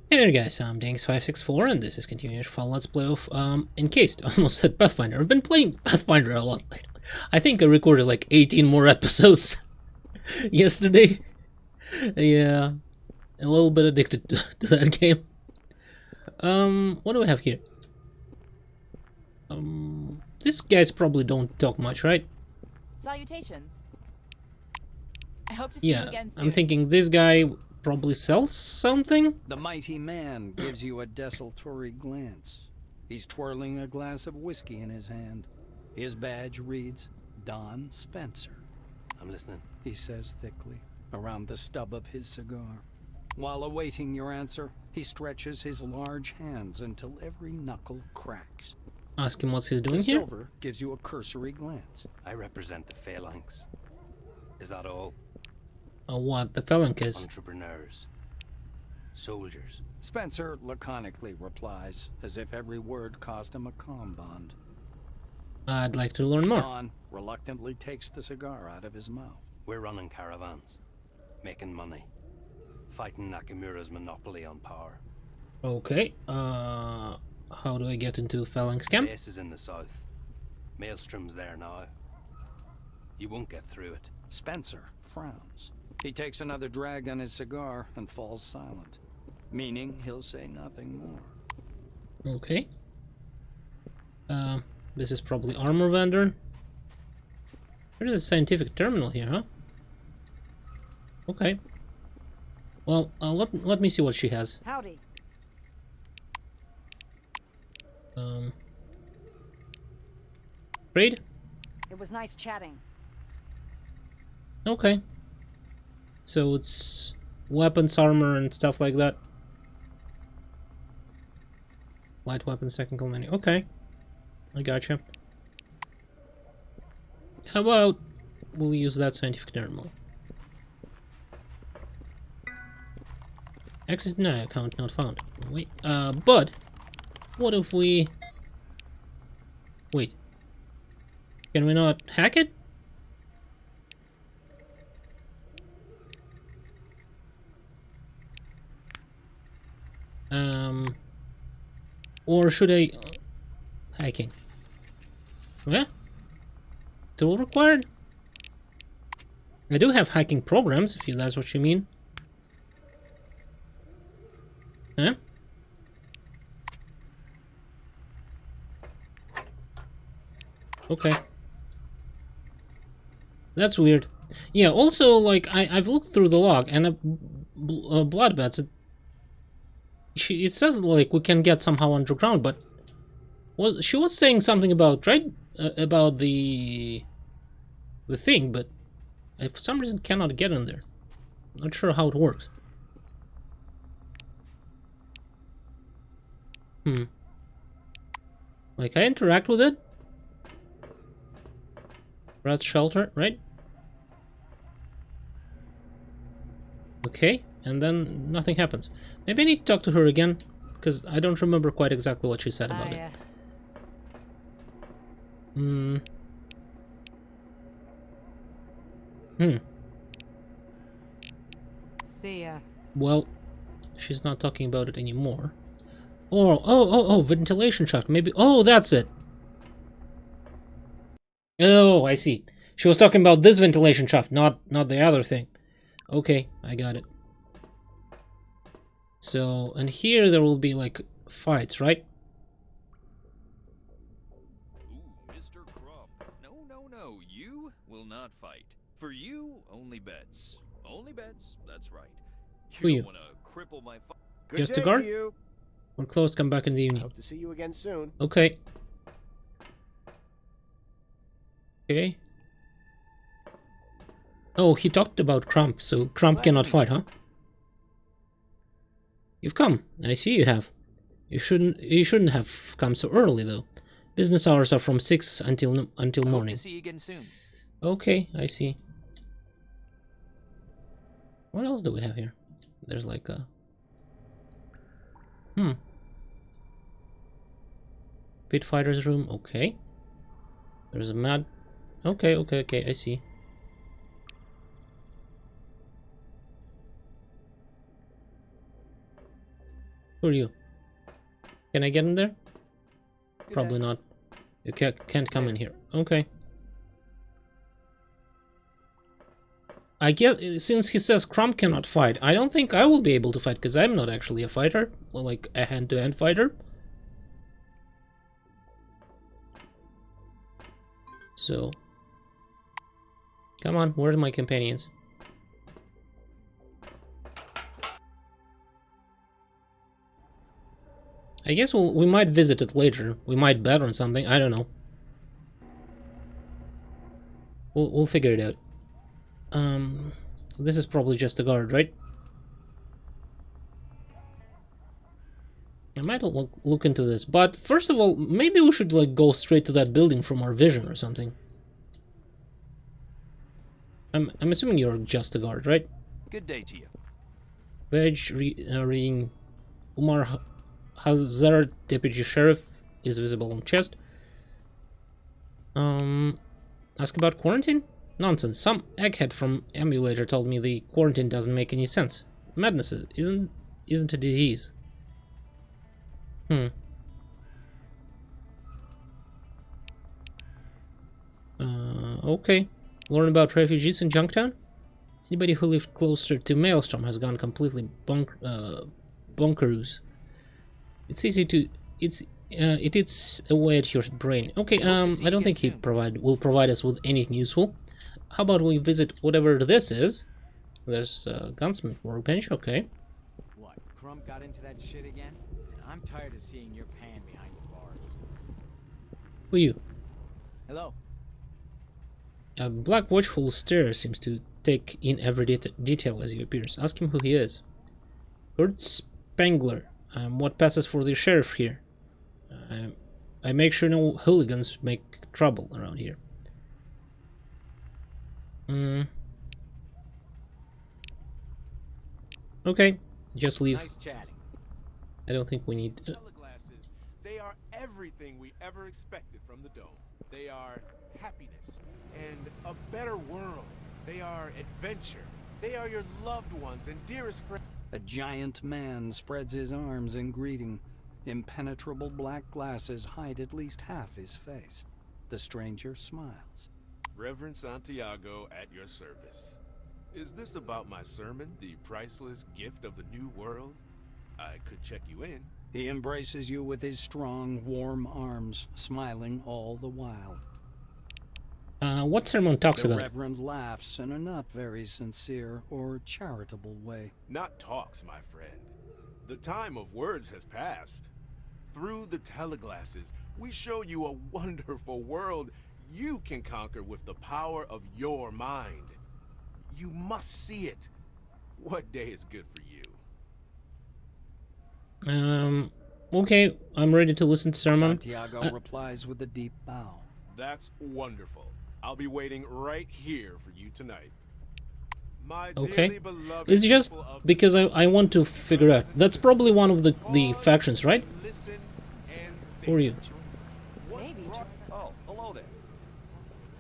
Hey there guys, I'm Dankz564 and this is continuous fun let's play of Encased. I almost said Pathfinder. I've been playing Pathfinder a lot lately. I think I recorded like 18 more episodes yesterday. Yeah, a little bit addicted to that game. What do we have here? These guys probably don't talk much, right? Salutations. I hope to see you again soon. I'm thinking this guy probably sells something? The mighty man gives you a desultory glance. He's twirling a glass of whiskey in his hand. His badge reads, Don Spencer. I'm listening, He says thickly, around the stub of his cigar. While awaiting your answer, he stretches his large hands until every knuckle cracks. Ask him what he's doing The here? silver gives you a cursory glance. I represent the phalanx. Is that all? What the phalanx is? Entrepreneurs. Soldiers. Spencer laconically replies, as if every word cost him a comm bond. I'd like to learn more. Don reluctantly takes the cigar out of his mouth. We're running caravans. Making money. Fighting Nakamura's monopoly on power. Okay, how do I get into phalanx camp? Base is in the south. Maelstrom's there now. You won't get through it. Spencer frowns. He takes another drag on his cigar and falls silent, meaning he'll say nothing more. Okay. This is probably armor vendor. There is a scientific terminal here, huh? Okay. Well, let me see what she has. Howdy. Trade? It was nice chatting. Okay. So it's weapons, armor, and stuff like that. Light weapons, technical menu. Okay. I gotcha. How about we'll use that scientific terminal? Access denied, account not found. Wait, but what if we... Wait. Can we not hack it? Or should I... hacking. Yeah? Tool required? I do have hacking programs, if that's what you mean. Huh? Okay. That's weird. Yeah, also, like, I've looked through the log, and bloodbaths, it says, like, we can get somehow underground, but she was saying something about, right, about the thing, but I, for some reason, cannot get in there. Not sure how it works. Like, I interact with it. Rat's shelter, right? Okay, and then nothing happens. Maybe I need to talk to her again, because I don't remember quite exactly what she said about it. See ya. Well, she's not talking about it anymore. Oh, ventilation shaft. Maybe. Oh, that's it. Oh, I see. She was talking about this ventilation shaft, not the other thing. Okay, I got it. So, and here there will be like fights, right? Ooh, Mr. Crump. No, you will not fight. For you, only bets. Only bets, that's right. Who you? Don't want to cripple my Good Just day a guard? to you. We're close, come back in the uni. Hope to see you again soon. Okay. Okay. Oh, he talked about Crump, so Crump cannot fight, huh? You've come. I see you have. You shouldn't have come so early though. Business hours are from 6 until morning. Hope to see you again soon. Okay, I see. What else do we have here? There's like a Pit fighter's room, okay. There's a mad. Okay, I see. Who are you? Can I get in there? Probably not. You can't come in here. Okay. I guess since he says Crumb cannot fight, I don't think I will be able to fight because I'm not actually a fighter, or like a hand-to-hand fighter. So, come on, where are my companions? I guess we might visit it later. We might bet on something. I don't know. We'll figure it out. This is probably just a guard, right? I might look into this, but first of all, maybe we should like go straight to that building from our vision or something. I'm assuming you're just a guard, right? Good day to you. Badge reading Umar Hazard, Deputy Sheriff, is visible on chest. Ask about quarantine? Nonsense. Some egghead from Emulator told me the quarantine doesn't make any sense. Madness isn't a disease. Okay. Learn about refugees in Junktown? Anybody who lived closer to Maelstrom has gone completely bonkeroos. It's easy to... it eats away at your brain. Okay, I don't think he will provide us with anything useful. How about we visit whatever this is? There's a gunsmith workbench, okay. What, Crump got into that shit again? I'm tired of seeing your pan behind the bars. Who are you? Hello? A black watchful stare seems to take in every detail as he appears. Ask him who he is. Kurt Spangler. I'm what passes for the sheriff here. I make sure no hooligans make trouble around here. Okay, just leave. Nice chatting. I don't think we need... Teleglasses, they are everything we ever expected from the dome. They are happiness and a better world. They are adventure. They are your loved ones and dearest friends. A giant man spreads his arms in greeting. Impenetrable black glasses hide at least half his face. The stranger smiles. Reverend Santiago at your service. Is this about my sermon, the priceless gift of the new world? I could check you in. He embraces you with his strong, warm arms, smiling all the while. What sermon talks The about? Reverend laughs in a not very sincere or charitable way. Not talks, my friend. The time of words has passed. Through the teleglasses, we show you a wonderful world you can conquer with the power of your mind. You must see it. What day is good for you? Okay, I'm ready to listen to sermon. Santiago replies with a deep bow. That's wonderful. I'll be waiting right here for you tonight. My Okay. dearly beloved It's just people of because I want to figure out. That's probably one of the factions, right? listen and Who are you? Maybe. Oh, hello there.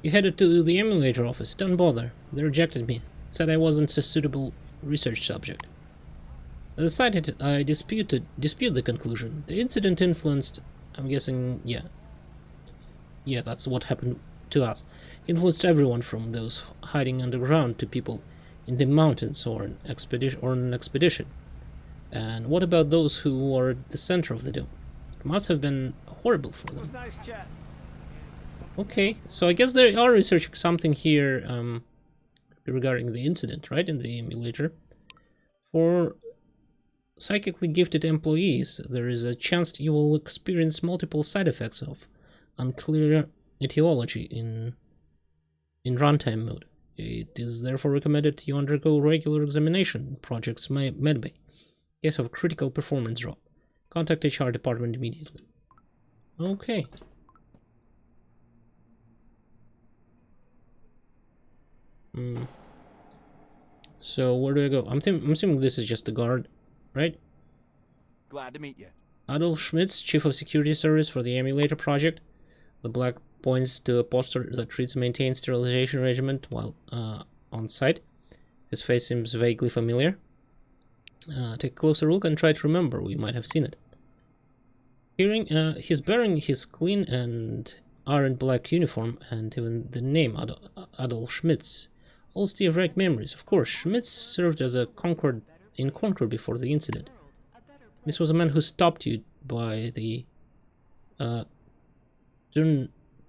You headed to the Emulator office. Don't bother. They rejected me. Said I wasn't a suitable research subject. I decided I dispute the conclusion. The incident influenced... I'm guessing... Yeah, that's what happened to us. Influenced everyone from those hiding underground to people in the mountains or an expedition. And what about those who are at the center of the dome? It must have been horrible for them. Nice chat. Okay, so I guess they are researching something here regarding the incident, right, in the emulator. For psychically gifted employees, there is a chance you will experience multiple side effects of unclear etiology in runtime mode. It is therefore recommended you undergo regular examination in Project's medbay. In case of critical performance drop, contact HR department immediately. Okay. So where do I go? I'm assuming this is just the guard, right? Glad to meet you. Adolf Schmitz, Chief of Security Service for the Emulator project. The black points to a poster that reads maintain sterilization regimen while on site. His face seems vaguely familiar. Take a closer look and try to remember. We might have seen it. He's bearing his clean and iron black uniform, and even the name Adolf Schmitz. All steer right memories. Of course, Schmitz served as a Concord before the incident. This was a man who stopped you by the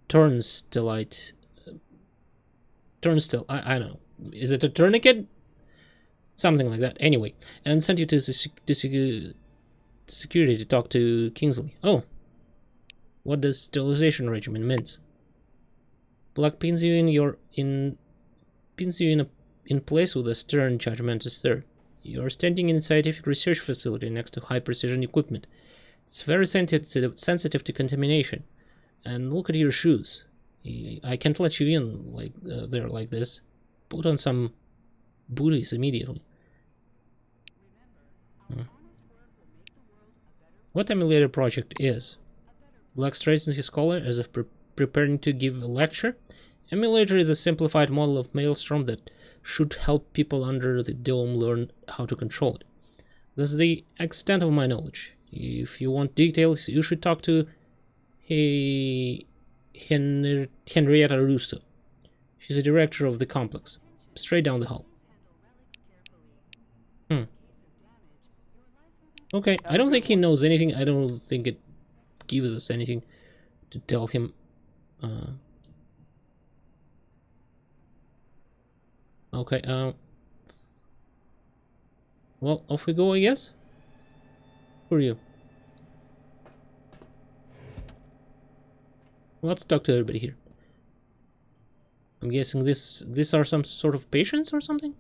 turnstile. I don't know. Is it a tourniquet? Something like that. Anyway, and sent you to security to talk to Kingsley. Oh, what does sterilization regimen means? Black pins you in place with a stern judgmental stare. You are standing in a scientific research facility next to high precision equipment. It's very sensitive to contamination. And look at your shoes. I can't let you in there like this. Put on some booties immediately. What Emulator project is? Black straightens his collar as if preparing to give a lecture. Emulator is a simplified model of Maelstrom that should help people under the dome learn how to control it. That's the extent of my knowledge. If you want details, you should talk to Henrietta Russo. She's the director of the complex. Straight down the hall. Okay, I don't think he knows anything. I don't think it gives us anything to tell him. Okay, well, off we go, I guess. Who are you? Let's talk to everybody here. I'm guessing these are some sort of patients or something?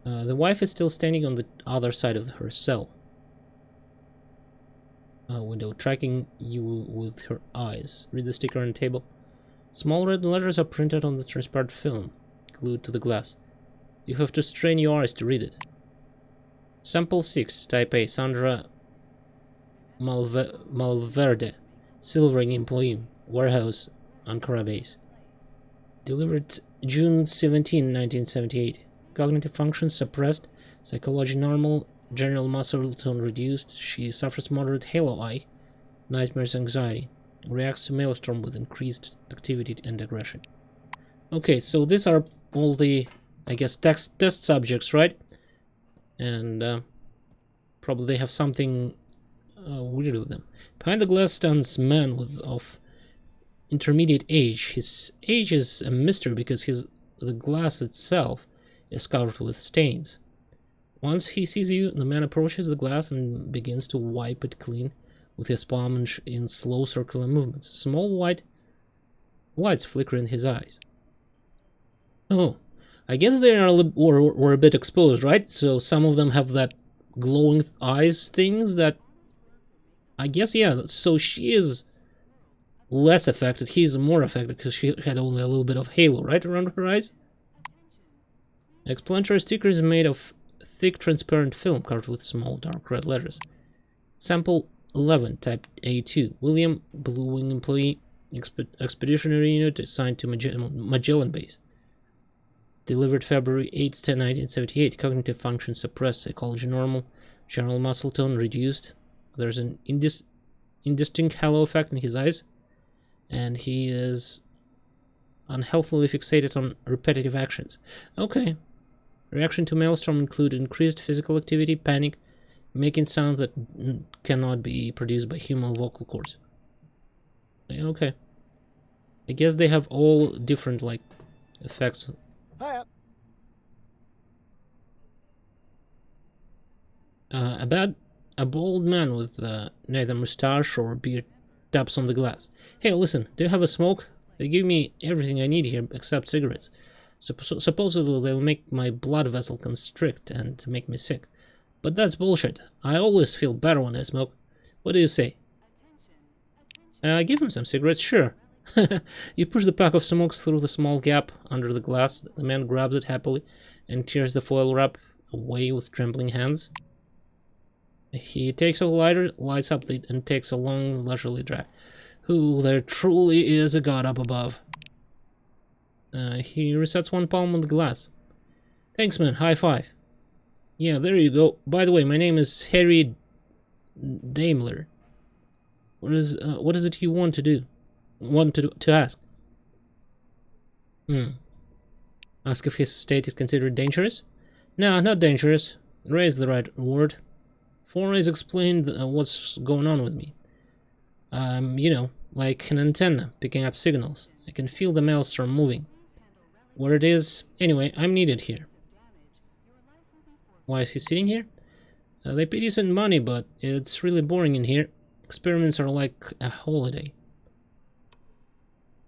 The wife is still standing on the other side of her cell. Window, tracking you with her eyes. Read the sticker on the table. Small red letters are printed on the transparent film, glued to the glass. You have to strain your eyes to read it. Sample 6, Type A, Sandra Malverde, Silvering Employee, Warehouse, Ankara Base. Delivered June 17, 1978. Cognitive functions suppressed, psychology normal, general muscle tone reduced. She suffers moderate halo eye, nightmares, anxiety. Reacts to Maelstrom with increased activity and aggression. Okay, so these are all the, I guess, test subjects, right? And probably they have something weird with them. Behind the glass stands a man of intermediate age. His age is a mystery because the glass itself is covered with stains. Once he sees you, the man approaches the glass and begins to wipe it clean with his palm in slow circular movements. Small white lights flicker in his eyes. Oh, I guess they are were a bit exposed, right? So some of them have that glowing eyes things that... I guess, yeah, so she is less affected. He's more affected because she had only a little bit of halo, right, around her eyes? Explanatory sticker is made of thick transparent film covered with small dark red letters. Sample 11, Type A2, William, Blue Wing Employee, Expeditionary Unit assigned to Magellan Base. Delivered February 8, 1978. Cognitive function suppressed, psychology normal, general muscle tone reduced. There's an indistinct halo effect in his eyes, and he is unhealthily fixated on repetitive actions. Okay. Reaction to Maelstrom include increased physical activity, panic, making sounds that cannot be produced by human vocal cords. Okay. I guess they have all different, like, effects. Hiya. A bald man with neither mustache or beard taps on the glass. Hey, listen, do you have a smoke? They give me everything I need here except cigarettes. Supposedly they'll make my blood vessel constrict and make me sick. But that's bullshit. I always feel better when I smoke. What do you say? Give him some cigarettes, sure. You push the pack of smokes through the small gap under the glass. The man grabs it happily and tears the foil wrap away with trembling hands. He takes a lighter, lights up and takes a long, leisurely drag. Ooh, there truly is a god up above. He resets one palm on the glass. Thanks, man. High five. Yeah, there you go. By the way, my name is Harry Daimler. What is it you want to do? To ask? Ask if his state is considered dangerous? No, not dangerous. Ray is the right word. Forays explained what's going on with me. You know, like an antenna picking up signals. I can feel the maelstrom moving. Where it is, anyway, I'm needed here. Why is he sitting here? They pay decent money, but it's really boring in here. Experiments are like a holiday.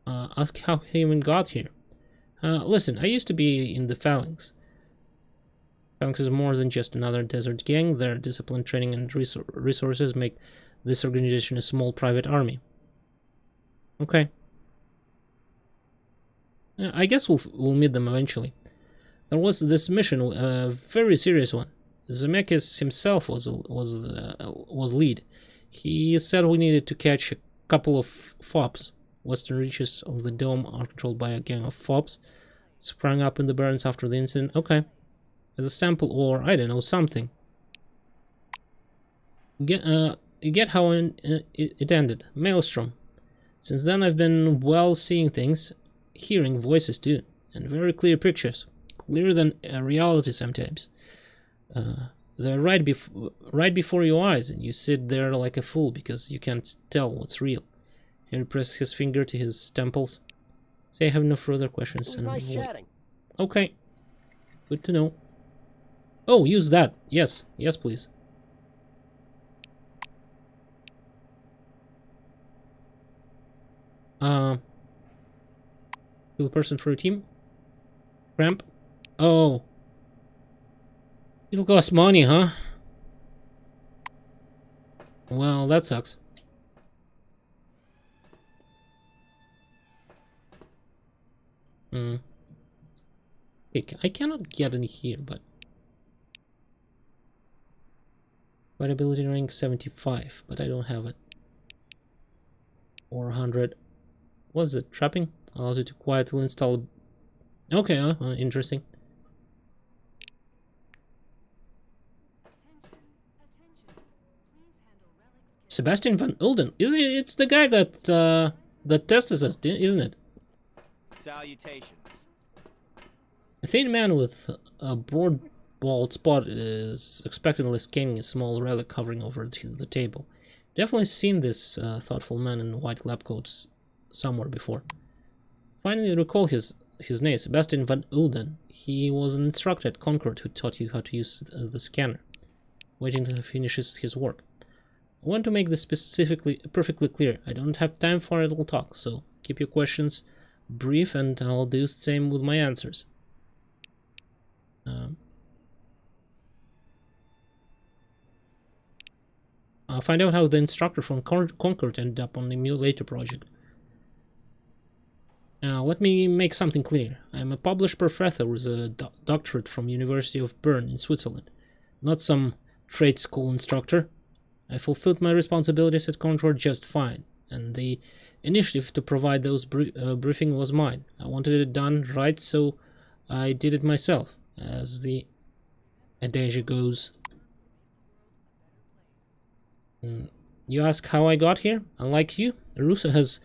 Ask how he even got here. Listen, I used to be in the Phalanx. Dankz is more than just another desert gang. Their discipline, training, and resources make this organization a small private army. Okay. I guess we'll meet them eventually. There was this mission, a very serious one. Zemeckis himself was lead. He said we needed to catch a couple of fobs. Western reaches of the dome are controlled by a gang of fobs. Sprang up in the Barrens after the incident. Okay. As a sample, or I don't know, something. You get how it ended. Maelstrom. Since then I've been, well, seeing things, hearing voices too, and very clear pictures. Clearer than reality sometimes. They're right before your eyes, and you sit there like a fool because you can't tell what's real. Harry pressed his finger to his temples. Say I have no further questions. It was nice chatting. Okay. Good to know. Oh, use that. Yes. Yes, please. Kill a person for a team? Cramp? Oh. It'll cost money, huh? Well, that sucks. Okay, I cannot get in here, but... Ability rank 75, but I don't have it. Or 100. What's it? Trapping? Allows you to quietly install... Okay, interesting. Sebastian van Ulden. It's the guy that tested us, isn't it? Salutations. A thin man with a broad bald spot is expectantly scanning a small relic hovering over the table. Definitely seen this thoughtful man in white lab coats somewhere before. Finally recall his name, Sebastian van Ulden. He was an instructor at Concord who taught you how to use the scanner. Waiting till he finishes his work. I want to make this perfectly clear. I don't have time for idle talk, so keep your questions brief and I'll do the same with my answers. I'll find out how the instructor from Concord ended up on the Emulator project. Now, let me make something clear. I'm a published professor with a doctorate from University of Bern in Switzerland, not some trade school instructor. I fulfilled my responsibilities at Concord just fine, and the initiative to provide those briefing was mine. I wanted it done right, so I did it myself, as the adage goes. You ask how I got here? Unlike you, Russo has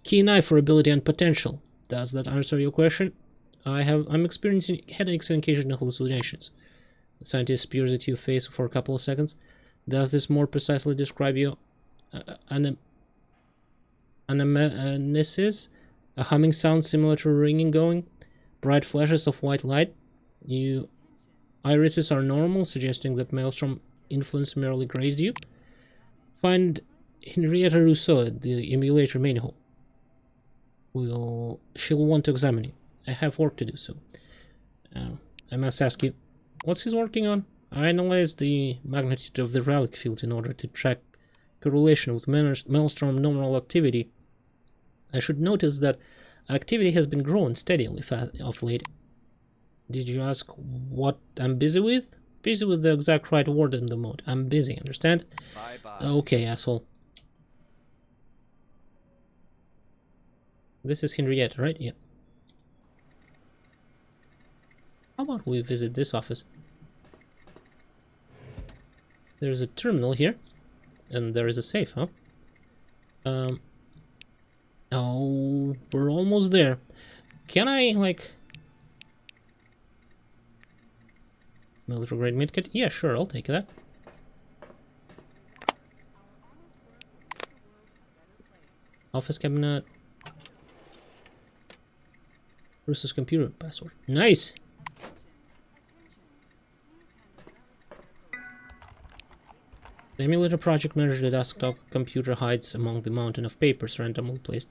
keen eye for ability and potential. Does that answer your question? I'm experiencing headaches and occasional hallucinations. The scientist peers at your face for a couple of seconds. Does this more precisely describe your anamnesis? A humming sound similar to ringing going? Bright flashes of white light? Your irises are normal, suggesting that Maelstrom influence merely grazed you? Find Henrietta Rousseau at the Emulator main hall. She'll want to examine you. I have work to do, so I must ask you, what's he working on? I analyzed the magnitude of the relic field in order to track correlation with Maelstrom normal activity. I should notice that activity has been growing steadily of late. Did you ask what I'm busy with? Busy with the exact right word in the mode. I'm busy, understand? Bye-bye. Okay, asshole. This is Henrietta, right? Yeah. How about we visit this office? There's a terminal here, and there is a safe, huh? Oh, we're almost there. Can I, like... Military grade medkit? Yeah, sure, I'll take that. Office cabinet. Versus computer password. Nice! The Emulator project measures the desktop computer hides among the mountain of papers randomly placed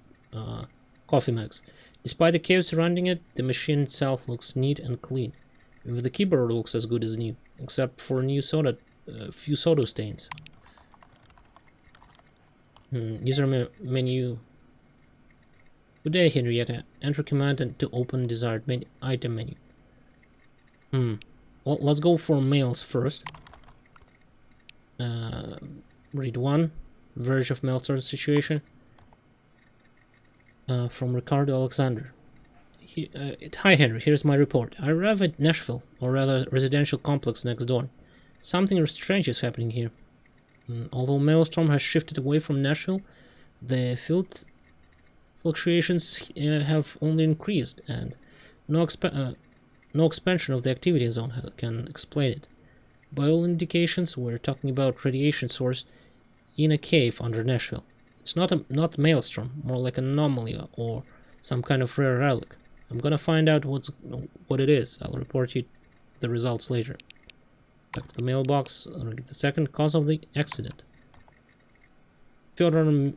coffee mugs. Despite the chaos surrounding it, the machine itself looks neat and clean. Even the keyboard looks as good as new, except for few soda stains. User menu. Good day, Henrietta. Enter command and to open desired item menu. Well, let's go for mails first. Read one. Verge of Maelstrom situation. From Ricardo Alexander. Hi Henry, here's my report. I arrived at Nashville, or rather residential complex next door. Something strange is happening here. Although Maelstrom has shifted away from Nashville, the field fluctuations have only increased, and no expansion of the activity zone can explain it. By all indications, we're talking about radiation source in a cave under Nashville. It's not Maelstrom, more like an anomaly or some kind of rare relic. I'm gonna find out what it is. I'll report you the results later. Back to the mailbox. I'll get the second cause of the accident. Fyodor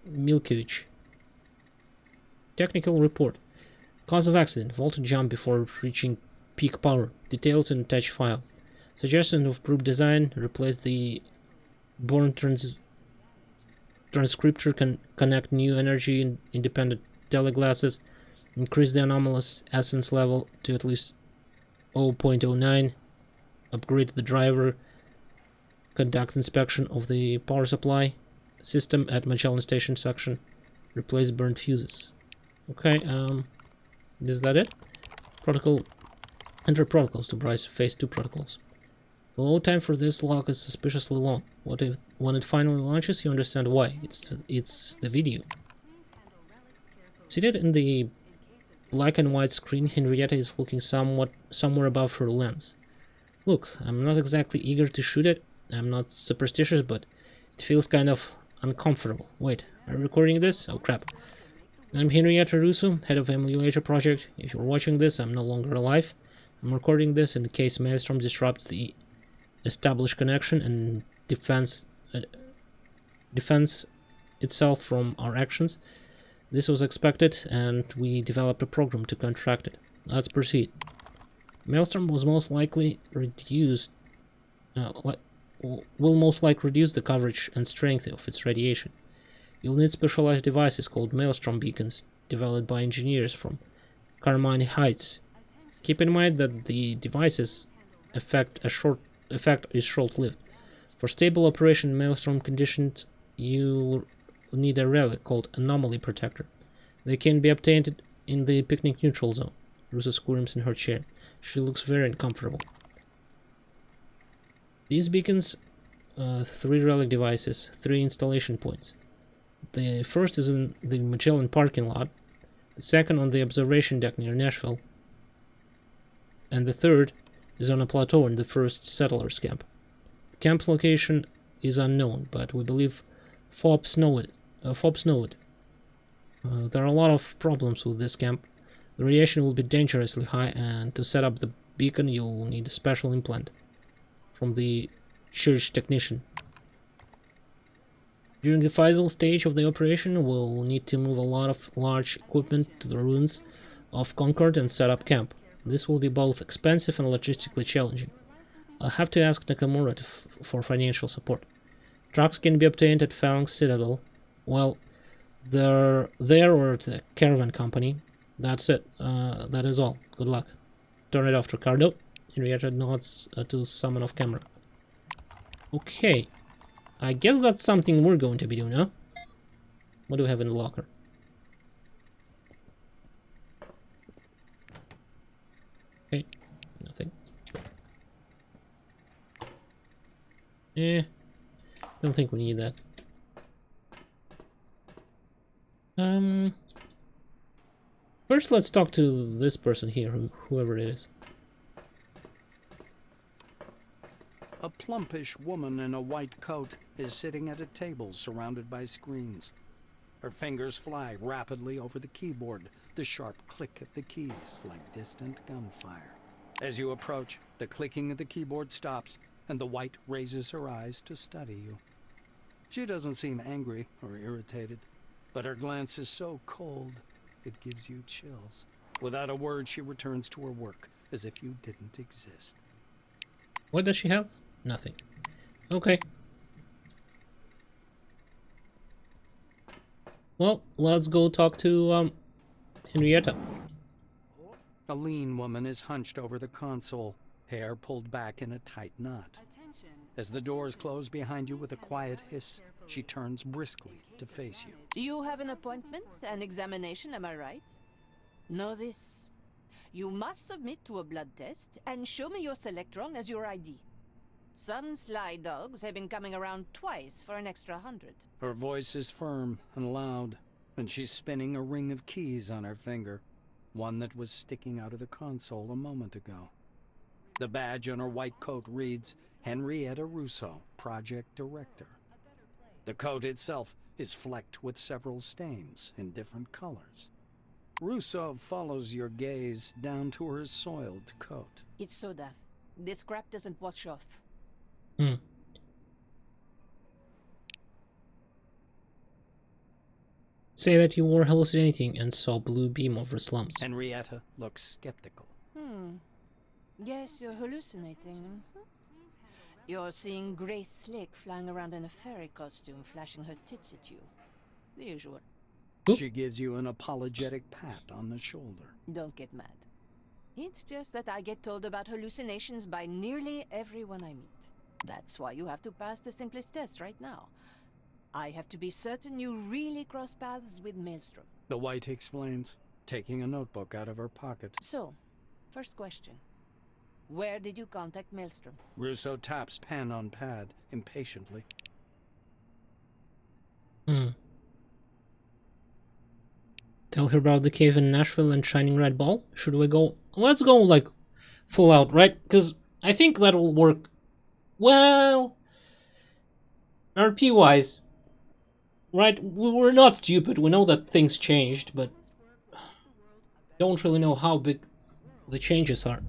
Milkovich. Technical report. Cause of accident. Voltage jump before reaching peak power. Details in attached file. Suggestion of group design. Replace the Born transcriptor. Can connect new energy independent teleglasses. Increase the anomalous essence level to at least 0.09. Upgrade the driver. Conduct inspection of the power supply system at Magellan Station section. Replace burned fuses. Okay, is that it? Protocol. Enter protocols to browse phase 2 protocols. The load time for this log is suspiciously long. What if when it finally launches you understand why? It's the video. Seated in the black and white screen, Henrietta is looking somewhere above her lens. Look, I'm not exactly eager to shoot it. I'm not superstitious, but it feels kind of uncomfortable. Wait, are you recording this? Oh crap. I'm Henrietta Russo, head of Emulator project. If you're watching this, I'm no longer alive. I'm recording this in case Maelstrom disrupts the established connection and defends itself from our actions. This was expected, and we developed a program to counteract it. Let's proceed. Maelstrom was most likely reduced. Will most likely reduce the coverage and strength of its radiation. You'll need specialized devices called Maelstrom beacons, developed by engineers from Carmine Heights. Keep in mind that the device's effect is short-lived. For stable operation in Maelstrom conditions, you'll need a relic called Anomaly Protector. They can be obtained in the picnic neutral zone. Rusa squirms in her chair. She looks very uncomfortable. These beacons, 3 relic devices, 3 installation points. The first is in the Magellan parking lot, the second on the observation deck near Nashville, and the third is on a plateau in the first settlers camp. The camp's location is unknown, but we believe FOBs know it. There are a lot of problems with this camp. The radiation will be dangerously high, and to set up the beacon you'll need a special implant from the church technician. During the final stage of the operation, we'll need to move a lot of large equipment to the ruins of Concord and set up camp. This will be both expensive and logistically challenging. I'll have to ask Nakamura for financial support. Trucks can be obtained at Phalanx Citadel. Well, they're there or at the caravan company. That's it. That is all. Good luck. Turn it off, Ricardo. Henrietta nods to summon off camera. Okay. I guess that's something we're going to be doing, huh? What do we have in the locker? Okay. Don't think we need that. First, let's talk to this person here, whoever it is. A plumpish woman in a white coat is sitting at a table surrounded by screens. Her fingers fly rapidly over the keyboard, the sharp click of the keys like distant gunfire. As you approach, the clicking of the keyboard stops, and the white raises her eyes to study you. She doesn't seem angry or irritated, but her glance is so cold, it gives you chills. Without a word, she returns to her work, as if you didn't exist. What does she have? Nothing. Okay. Well, let's go talk to, Henrietta. A lean woman is hunched over the console, hair pulled back in a tight knot. As the doors close behind you with a quiet hiss, she turns briskly to face you. You have an appointment, an examination, am I right? Know this. You must submit to a blood test and show me your Selectron as your ID. Some sly dogs have been coming around twice for an extra 100. Her voice is firm and loud, and she's spinning a ring of keys on her finger, one that was sticking out of the console a moment ago. The badge on her white coat reads, Henrietta Russo, Project Director. The coat itself is flecked with several stains in different colors. Russo follows your gaze down to her soiled coat. It's soda. This scrap doesn't wash off. Say that you were hallucinating and saw blue beam over slums. Henrietta looks skeptical. Yes, you're hallucinating. You're seeing Grace Slick flying around in a fairy costume, flashing her tits at you. The usual. Oop. She gives you an apologetic pat on the shoulder. Don't get mad. It's just that I get told about hallucinations by nearly everyone I meet. That's why you have to pass the simplest test right now. I have to be certain you really cross paths with Maelstrom. The white explains, taking a notebook out of her pocket. So, first question. Where did you contact Maelstrom? Russo taps pen on pad impatiently. Tell her about the cave in Nashville and Shining Red Ball? Should we go? Let's go, like, full out, right? Because I think that will work. Well, RP-wise, right? We're not stupid. We know that things changed, but don't really know how big the changes are.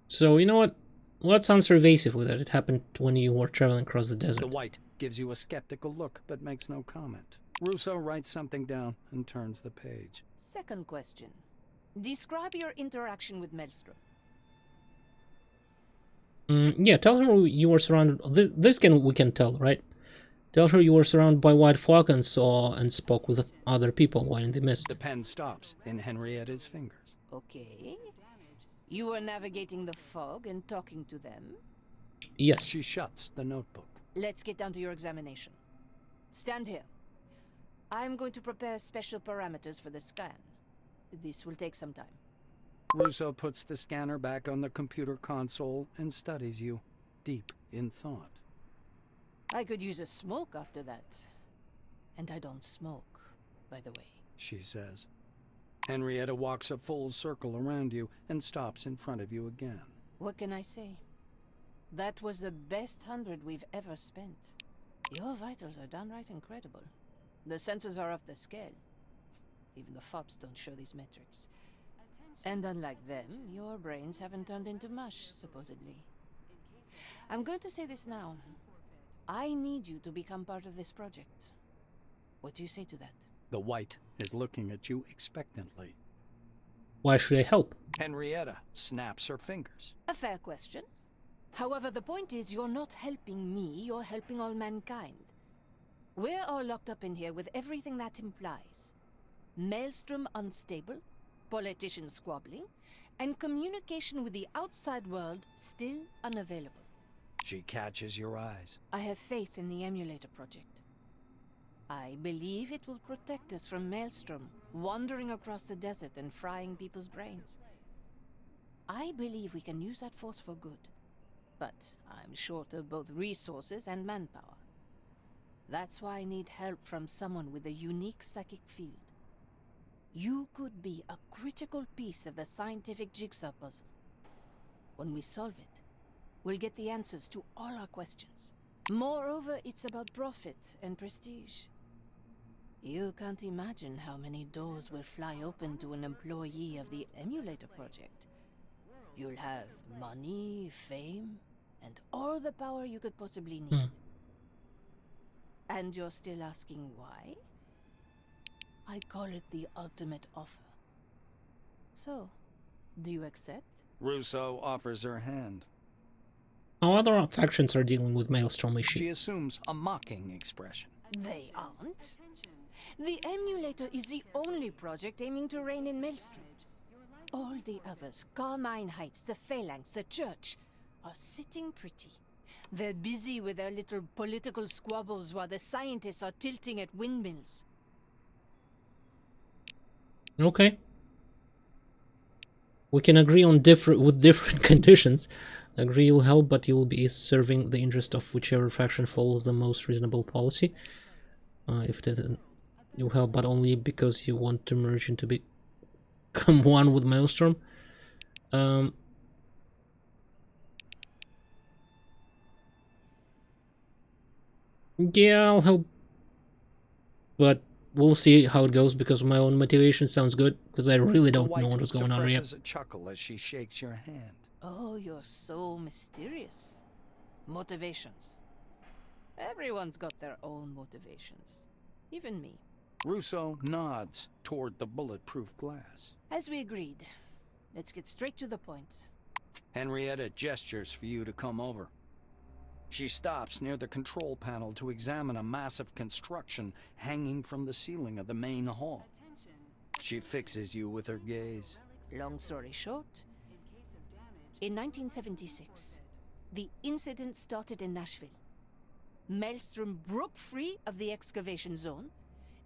So, you know what? Let's answer evasively that it happened when you were traveling across the desert. The white gives you a skeptical look, but makes no comment. Russo writes something down and turns the page. Second question. Describe your interaction with Maelstrom. Yeah, tell her you were surrounded... we can tell, right? Tell her you were surrounded by white fog and saw and spoke with other people while in the mist. The pen stops in Henrietta's fingers. Okay. You were navigating the fog and talking to them? Yes. She shuts the notebook. Let's get down to your examination. Stand here. I'm going to prepare special parameters for the scan. This will take some time. Russo puts the scanner back on the computer console and studies you, deep in thought. I could use a smoke after that. And I don't smoke, by the way. She says. Henrietta walks a full circle around you and stops in front of you again. What can I say? That was the best 100 we've ever spent. Your vitals are downright incredible. The sensors are off the scale. Even the FOBs don't show these metrics. And unlike them, your brains haven't turned into mush, supposedly. I'm going to say this now. I need you to become part of this project. What do you say to that? The white is looking at you expectantly. Why should I help? Henrietta snaps her fingers. A fair question. However, the point is you're not helping me, you're helping all mankind. We're all locked up in here with everything that implies. Maelstrom unstable, politicians squabbling, and communication with the outside world still unavailable. She catches your eyes. I have faith in the Emulator project. I believe it will protect us from Maelstrom wandering across the desert and frying people's brains. I believe we can use that force for good. But I'm short of both resources and manpower. That's why I need help from someone with a unique psychic field. You could be a critical piece of the scientific jigsaw puzzle. When we solve it, we'll get the answers to all our questions. Moreover, it's about profit and prestige. You can't imagine how many doors will fly open to an employee of the Emulator project. You'll have money, fame, and all the power you could possibly need. And you're still asking why? I call it the ultimate offer. So, do you accept? Russo offers her hand. How other factions are dealing with Maelstrom issue? She assumes a mocking expression. They aren't. The Emulator is the only project aiming to reign in Maelstrom. All the others, Carmine Heights, the Phalanx, the Church, are sitting pretty. They're busy with their little political squabbles while the scientists are tilting at windmills. Okay. We can agree on different conditions. Agree will help, but you will be serving the interest of whichever faction follows the most reasonable policy. If it doesn't, you'll help, but only because you want to merge into become one with Maelstrom. Yeah, I'll help, but we'll see how it goes, because my own motivation sounds good, because I really don't know what is going on here. A chuckle as she shakes your hand. Oh, you're so mysterious. Motivations. Everyone's got their own motivations. Even me. Russo nods toward the bulletproof glass. As we agreed. Let's get straight to the point. Henrietta gestures for you to come over. She stops near the control panel to examine a massive construction hanging from the ceiling of the main hall. She fixes you with her gaze. Long story short, in 1976, the incident started in Nashville. Maelstrom broke free of the excavation zone,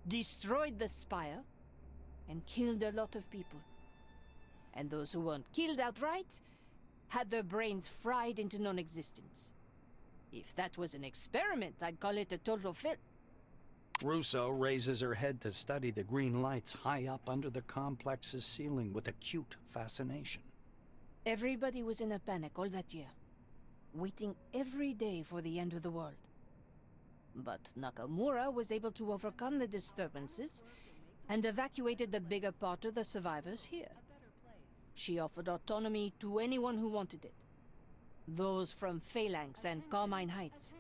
destroyed the spire, and killed a lot of people. And those who weren't killed outright had their brains fried into non-existence. If that was an experiment, I'd call it a total fail. Russo raises her head to study the green lights high up under the complex's ceiling with acute fascination. Everybody was in a panic all that year, waiting every day for the end of the world. But Nakamura was able to overcome the disturbances and evacuated the bigger part of the survivors here. She offered autonomy to anyone who wanted it, those from Phalanx and Carmine Heights,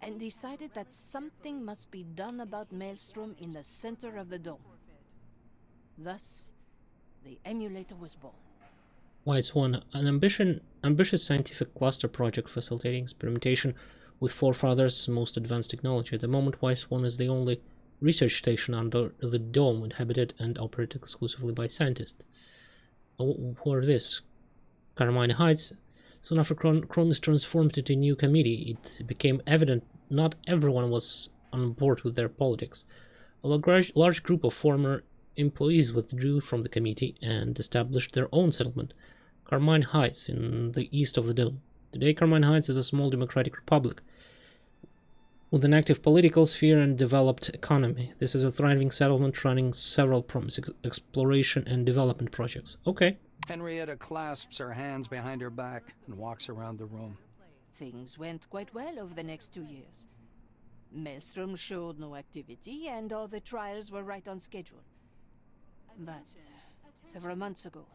and decided that something must be done about Maelstrom in the center of the dome. Thus, the Emulator was born. White Swan, an ambitious scientific cluster project facilitating experimentation with Forefathers' most advanced technology. At the moment, White Swan is the only research station under the dome inhabited and operated exclusively by scientists. Who are this? Carmine Heights. Soon after Kron is transformed into a new committee, it became evident not everyone was on board with their politics. A large group of former employees withdrew from the committee and established their own settlement, Carmine Heights, in the east of the dome. Today, Carmine Heights is a small democratic republic with an active political sphere and developed economy. This is a thriving settlement running several promising exploration and development projects. Okay. Henrietta clasps her hands behind her back and walks around the room. Things went quite well over the next 2 years. Maelstrom showed no activity, and all the trials were right on schedule. But several months ago,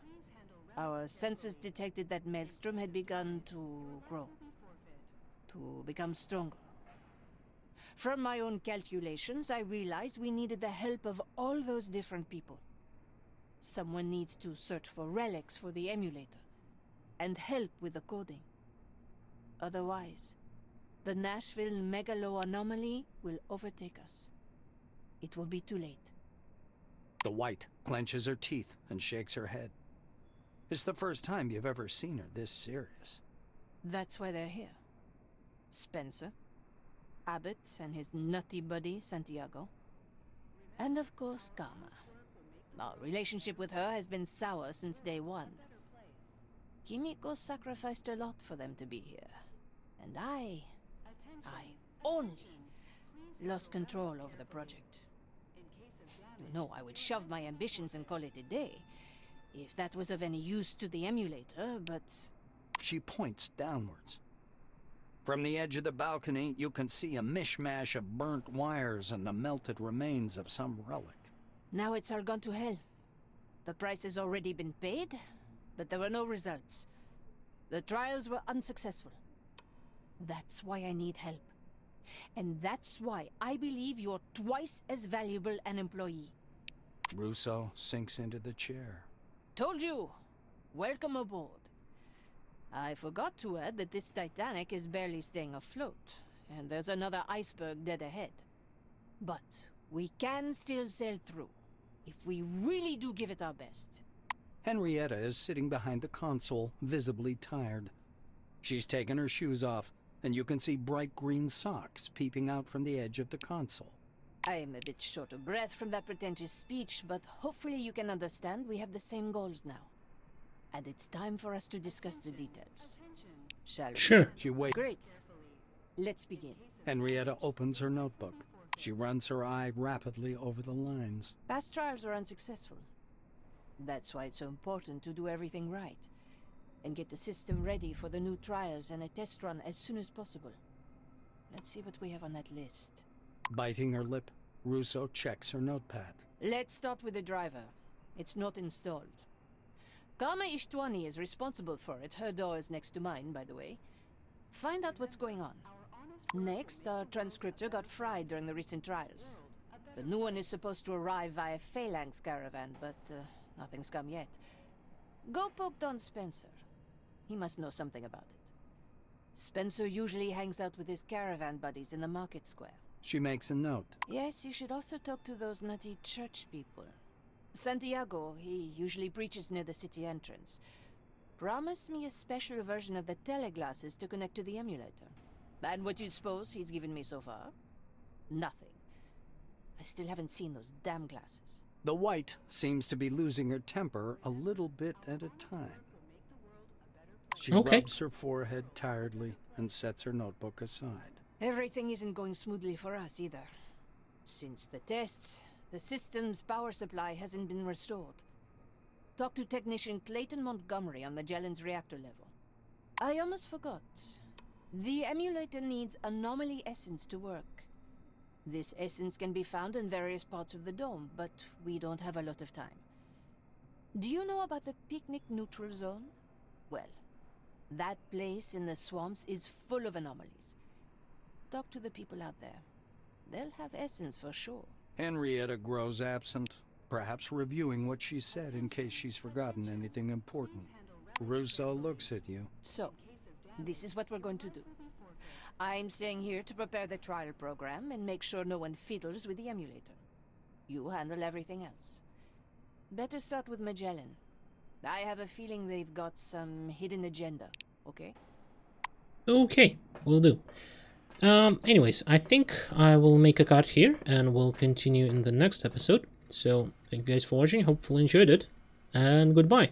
our sensors detected that Maelstrom had begun to grow, to become stronger. From my own calculations, I realized we needed the help of all those different people. Someone needs to search for relics for the Emulator, and help with the coding. Otherwise, the Nashville megalo anomaly will overtake us. It will be too late. The White clenches her teeth and shakes her head. It's the first time you've ever seen her this serious. That's why they're here. Spencer, Abbott and his nutty buddy Santiago, and of course Karma. Our relationship with her has been sour since day one. Kimiko sacrificed a lot for them to be here. And I only lost control over the project. You know, I would shove my ambitions and call it a day, if that was of any use to the emulator, but... She points downwards. From the edge of the balcony, you can see a mishmash of burnt wires and the melted remains of some relic. Now it's all gone to hell. The price has already been paid, but there were no results. The trials were unsuccessful. That's why I need help. And that's why I believe you're twice as valuable an employee. Russo sinks into the chair. Told you! Welcome aboard. I forgot to add that this Titanic is barely staying afloat, and there's another iceberg dead ahead. But we can still sail through, if we really do give it our best. Henrietta is sitting behind the console, visibly tired. She's taken her shoes off, and you can see bright green socks peeping out from the edge of the console. I am a bit short of breath from that pretentious speech, but hopefully you can understand we have the same goals now. And it's time for us to discuss the details. Shall we? Sure. She waits. Great. Let's begin. Henrietta opens her notebook. She runs her eye rapidly over the lines. Past trials were unsuccessful. That's why it's so important to do everything right, and get the system ready for the new trials and a test run as soon as possible. Let's see what we have on that list. Biting her lip, Russo checks her notepad. Let's start with the driver. It's not installed. Karma Ishtwani is responsible for it. Her door is next to mine, by the way. Find out what's going on. Next, our transcriptor got fried during the recent trials. The new one is supposed to arrive via Phalanx caravan, but nothing's come yet. Go poke Don Spencer. He must know something about it. Spencer usually hangs out with his caravan buddies in the market square. She makes a note. Yes, you should also talk to those nutty church people. Santiago, he usually preaches near the city entrance. Promised me a special version of the teleglasses to connect to the emulator. And what do you suppose he's given me so far? Nothing. I still haven't seen those damn glasses. The White seems to be losing her temper a little bit at a time. She rubs her forehead tiredly and sets her notebook aside. Everything isn't going smoothly for us either. Since the tests, the system's power supply hasn't been restored. Talk to Technician Clayton Montgomery on Magellan's reactor level. I almost forgot. The emulator needs anomaly essence to work. This essence can be found in various parts of the dome, but we don't have a lot of time. Do you know about the picnic neutral zone? Well, that place in the swamps is full of anomalies. Talk to the people out there. They'll have essence for sure. Henrietta grows absent, perhaps reviewing what she said in case she's forgotten anything important. Russo looks at you. So, this is what we're going to do. I'm staying here to prepare the trial program and make sure no one fiddles with the emulator. You handle everything else. Better start with Magellan. I have a feeling they've got some hidden agenda, okay? Okay, will do. Anyways, I think I will make a cut here and we'll continue in the next episode. So, thank you guys for watching, hopefully enjoyed it, and goodbye.